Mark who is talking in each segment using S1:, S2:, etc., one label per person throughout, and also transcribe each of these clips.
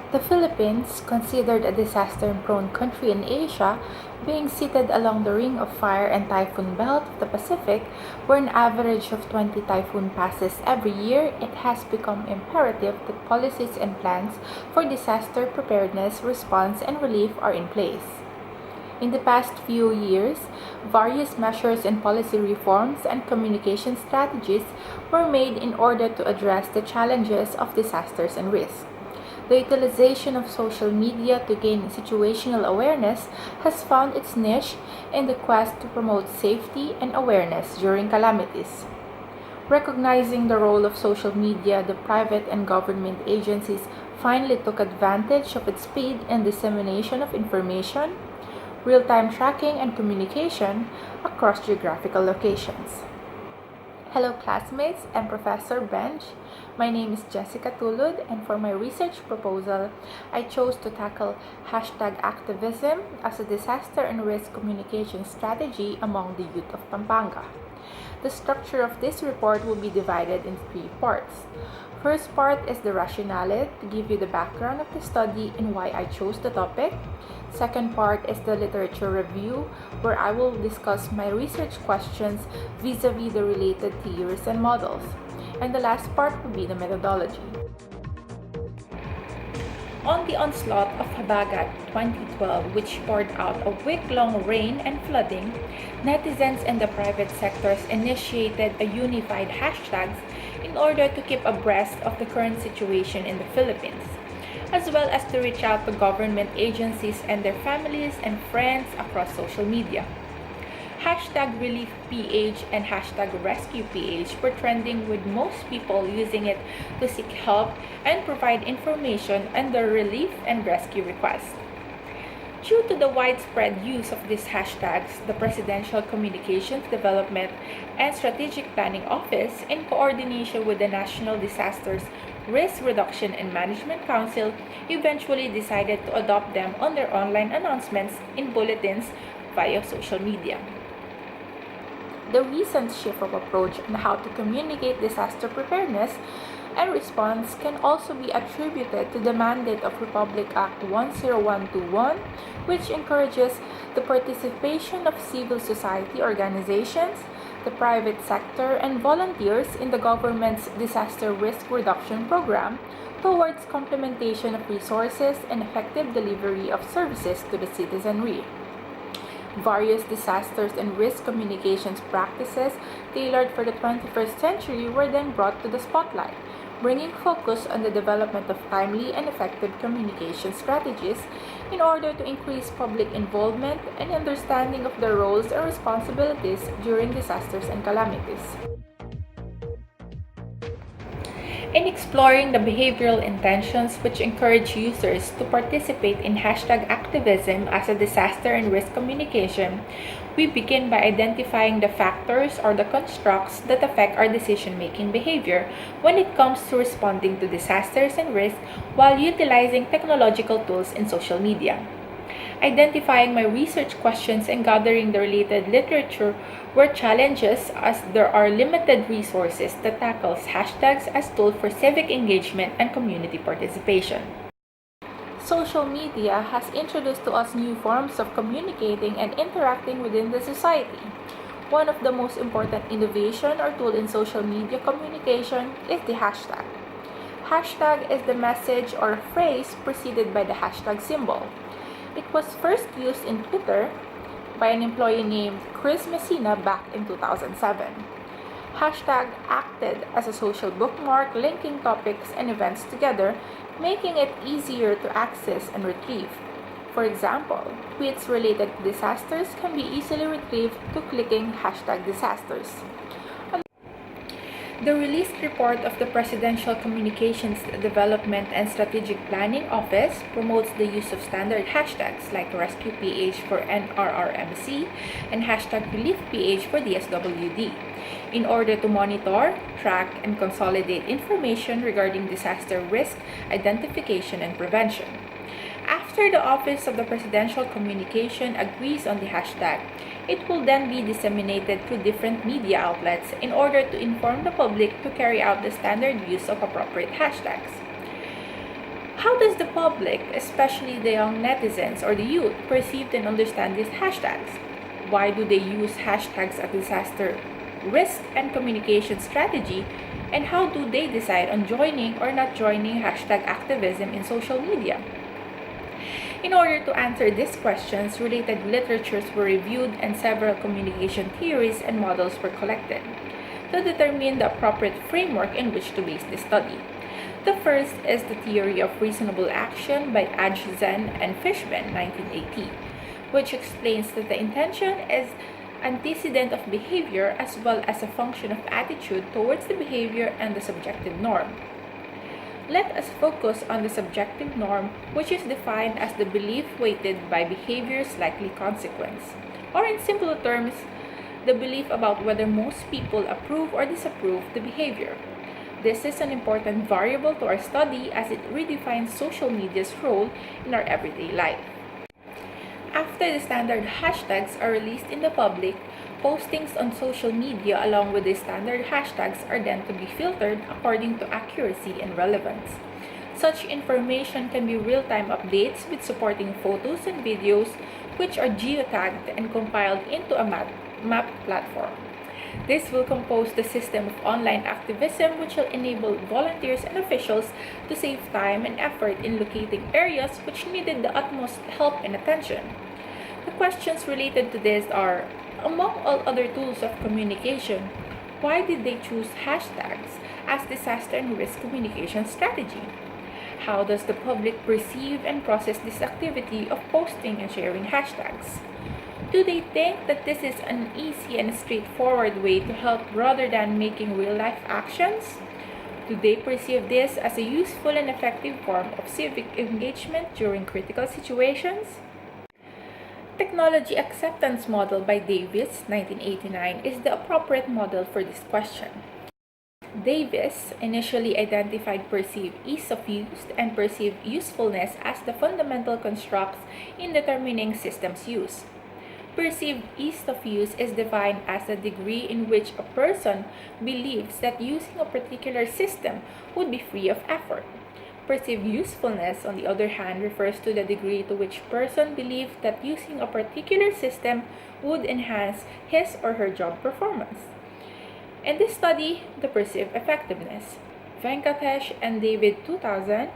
S1: The Philippines, considered a disaster-prone country in Asia, being seated along the Ring of Fire and Typhoon Belt of the Pacific, where an average of 20 typhoon passes every year, it has become imperative that policies and plans for disaster preparedness, response, and relief are in place. In the past few years, various measures and policy reforms and communication strategies were made in order to address the challenges of disasters and risks. The utilization of social media to gain situational awareness has found its niche in the quest to promote safety and awareness during calamities. Recognizing the role of social media, the private and government agencies finally took advantage of its speed and dissemination of information, real-time tracking, and communication across geographical locations. Hello classmates and Professor Bench. My name is Jessica Tulud, and for my research proposal, I chose to tackle #Activism as a disaster and risk communication strategy among the youth of Pampanga. The structure of this report will be divided in 3 parts. First part is the rationale to give you the background of the study and why I chose the topic. Second part is the literature review, where I will discuss my research questions vis-a-vis the related theories and models. And the last part will be the methodology. On the onslaught of Habagat 2012, which poured out a week-long rain and flooding, netizens and the private sectors initiated a unified hashtags in order to keep abreast of the current situation in the Philippines, as well as to reach out to government agencies and their families and friends across social media. #ReliefPH and #RescuePH were trending, with most people using it to seek help and provide information under relief and rescue requests. Due to the widespread use of these hashtags, the Presidential Communications Development and Strategic Planning Office, in coordination with the National Disasters Risk Reduction and Management Council, eventually decided to adopt them on their online announcements in bulletins via social media. The recent shift of approach on how to communicate disaster preparedness and response can also be attributed to the mandate of Republic Act 10121, which encourages the participation of civil society organizations, the private sector, and volunteers in the government's disaster risk reduction program towards complementation of resources and effective delivery of services to the citizenry. Various disasters and risk communications practices tailored for the 21st century were then brought to the spotlight, bringing focus on the development of timely and effective communication strategies in order to increase public involvement and understanding of their roles and responsibilities during disasters and calamities. In exploring the behavioral intentions which encourage users to participate in #Activism as a disaster and risk communication, we begin by identifying the factors or the constructs that affect our decision-making behavior when it comes to responding to disasters and risks while utilizing technological tools in social media. Identifying my research questions and gathering the related literature were challenges, as there are limited resources that tackles hashtags as tool for civic engagement and community participation. Social media has introduced to us new forms of communicating and interacting within the society. One of the most important innovation or tool in social media communication is the hashtag. Hashtag is the message or phrase preceded by the hashtag symbol. It was first used in Twitter by an employee named Chris Messina back in 2007. Hashtag acted as a social bookmark linking topics and events together, making it easier to access and retrieve. For example, tweets related to disasters can be easily retrieved to clicking #disasters. The released report of the Presidential Communications Development and Strategic Planning Office promotes the use of standard hashtags like RescuePH for NRRMC and #ReliefPH for DSWD in order to monitor, track, and consolidate information regarding disaster risk identification and prevention. After the Office of the Presidential Communication agrees on the hashtag, it will then be disseminated through different media outlets in order to inform the public to carry out the standard use of appropriate hashtags. How does the public, especially the young netizens or the youth, perceive and understand these hashtags? Why do they use hashtags as disaster risk and communication strategy? And how do they decide on joining or not joining hashtag activism in social media? In order to answer these questions, related literatures were reviewed and several communication theories and models were collected to determine the appropriate framework in which to base the study. The first is the theory of reasonable action by Activism and Fishman, 1980, which explains that the intention is antecedent of behavior as well as a function of attitude towards the behavior and the subjective norm. Let us focus on the subjective norm, which is defined as the belief weighted by behavior's likely consequence, or in simpler terms, the belief about whether most people approve or disapprove the behavior. This is an important variable to our study as it redefines social media's role in our everyday life. After the standard hashtags are released in the public, postings on social media along with the standard hashtags are then to be filtered according to accuracy and relevance. Such information can be real-time updates with supporting photos and videos which are geotagged and compiled into a map platform. This will compose the system of online activism which will enable volunteers and officials to save time and effort in locating areas which needed the utmost help and attention. The questions related to this are, among all other tools of communication, why did they choose hashtags as disaster and risk communication strategy? How does the public perceive and process this activity of posting and sharing hashtags? Do they think that this is an easy and straightforward way to help rather than making real-life actions? Do they perceive this as a useful and effective form of civic engagement during critical situations? Technology acceptance model by Davis, 1989, is the appropriate model for this question. Davis initially identified perceived ease of use and perceived usefulness as the fundamental constructs in determining systems use. Perceived ease of use is defined as the degree in which a person believes that using a particular system would be free of effort. Perceived usefulness, on the other hand, refers to the degree to which a person believes that using a particular system would enhance his or her job performance. In this study, the perceived effectiveness, Venkatesh and David 2000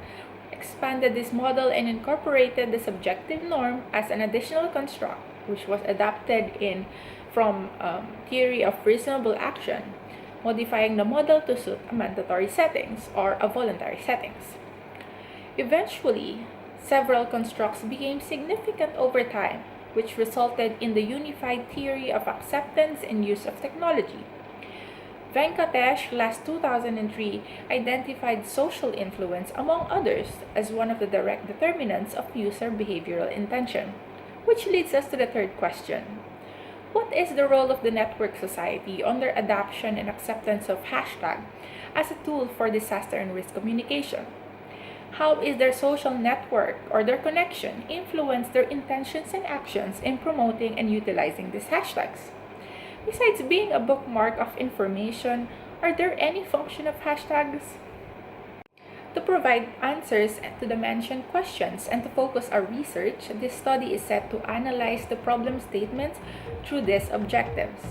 S1: expanded this model and incorporated the subjective norm as an additional construct, which was adapted from theory of reasonable action, modifying the model to suit a mandatory settings or a voluntary settings. Eventually, several constructs became significant over time, which resulted in the unified theory of acceptance and use of technology. Venkatesh, last 2003, identified social influence, among others, as one of the direct determinants of user behavioral intention, which leads us to the third question. What is the role of the network society on their adoption and acceptance of hashtag as a tool for disaster and risk communication? How is their social network or their connection influence their intentions and actions in promoting and utilizing these hashtags? Besides being a bookmark of information, are there any function of hashtags? To provide answers to the mentioned questions and to focus our research, this study is set to analyze the problem statements through these objectives.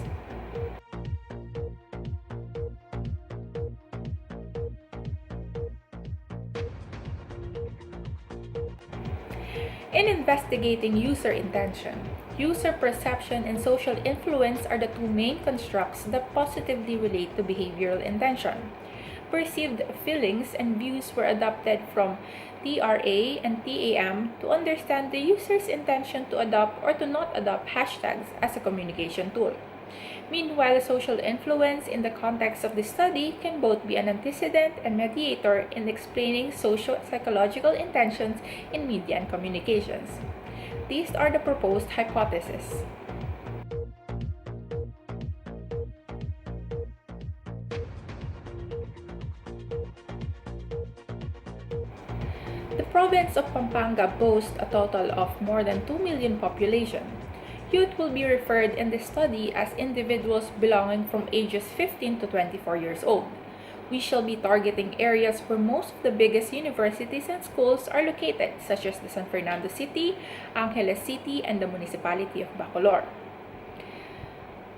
S1: In investigating user intention, user perception and social influence are the two main constructs that positively relate to behavioral intention. Perceived feelings and views were adopted from TRA and TAM to understand the user's intention to adopt or to not adopt hashtags as a communication tool. Meanwhile, social influence in the context of the study can both be an antecedent and mediator in explaining socio-psychological intentions in media and communications. These are the proposed hypotheses. The province of Pampanga boasts a total of more than 2 million population. Youth will be referred in this study as individuals belonging from ages 15 to 24 years old. We shall be targeting areas where most of the biggest universities and schools are located, such as the San Fernando City, Angeles City, and the municipality of Bacolor.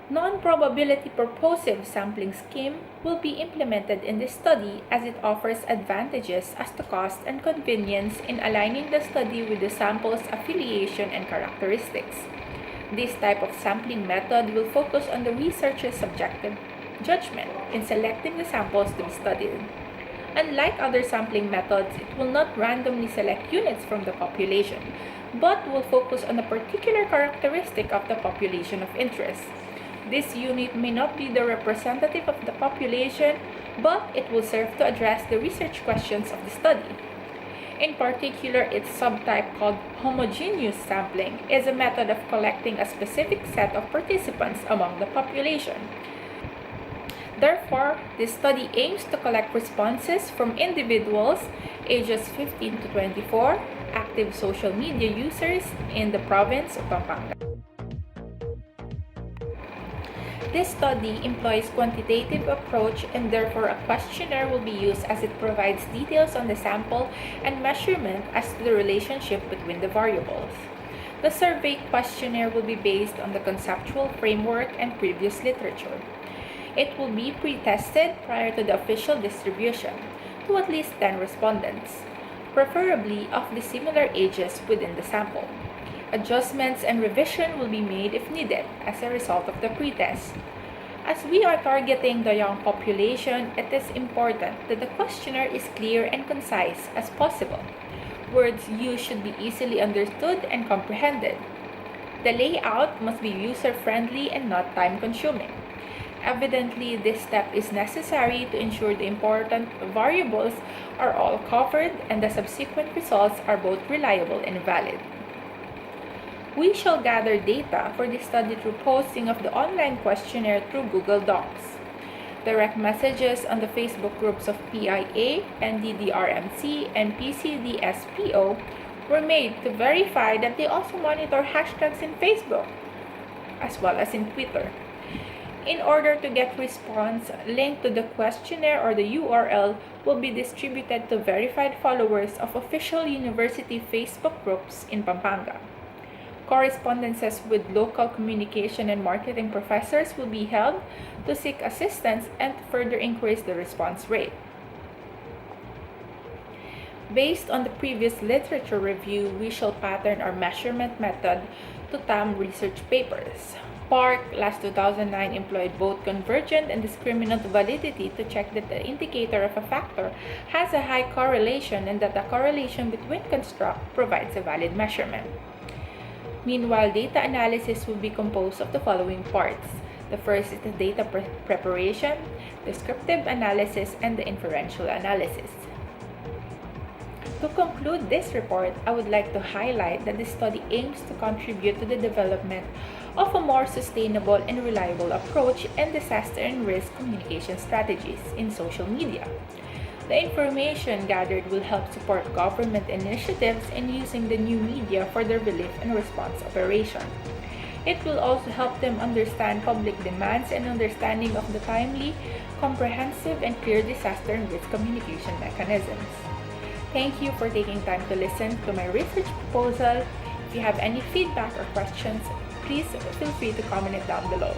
S1: Non-probability purposive sampling scheme will be implemented in this study as it offers advantages as to cost and convenience in aligning the study with the sample's affiliation and characteristics. This type of sampling method will focus on the researcher's subjective judgment in selecting the samples to be studied. Unlike other sampling methods, it will not randomly select units from the population, but will focus on a particular characteristic of the population of interest. This unit may not be the representative of the population, but it will serve to address the research questions of the study. In particular, its subtype called homogeneous sampling is a method of collecting a specific set of participants among the population. Therefore, this study aims to collect responses from individuals ages 15 to 24, active social media users in the province of Pampanga. This study employs quantitative approach and therefore a questionnaire will be used as it provides details on the sample and measurement as to the relationship between the variables. The survey questionnaire will be based on the conceptual framework and previous literature. It will be pre-tested prior to the official distribution to at least 10 respondents, preferably of the similar ages within the sample. Adjustments and revision will be made if needed as a result of the pretest. As we are targeting the young population, it is important that the questionnaire is clear and concise as possible. Words used should be easily understood and comprehended. The layout must be user-friendly and not time-consuming. Evidently, this step is necessary to ensure the important variables are all covered and the subsequent results are both reliable and valid. We shall gather data for this study through posting of the online questionnaire through Google Docs. Direct messages on the Facebook groups of PIA, NDDRMC, and PCDSPO were made to verify that they also monitor hashtags in Facebook, as well as in Twitter. In order to get response, link to the questionnaire or the URL will be distributed to verified followers of official university Facebook groups in Pampanga. Correspondences with local communication and marketing professors will be held to seek assistance and to further increase the response rate. Based on the previous literature review, we shall pattern our measurement method to TAM research papers. Park, last 2009, employed both convergent and discriminant validity to check that the indicator of a factor has a high correlation and that the correlation between construct provides a valid measurement. Meanwhile, data analysis will be composed of the following parts. The first is the data preparation, descriptive analysis, and the inferential analysis. To conclude this report, I would like to highlight that this study aims to contribute to the development of a more sustainable and reliable approach and disaster and risk communication strategies in social media. The information gathered will help support government initiatives in using the new media for their relief and response operation. It will also help them understand public demands and understanding of the timely, comprehensive, and clear disaster and risk communication mechanisms. Thank you for taking time to listen to my research proposal. If you have any feedback or questions, please feel free to comment it down below.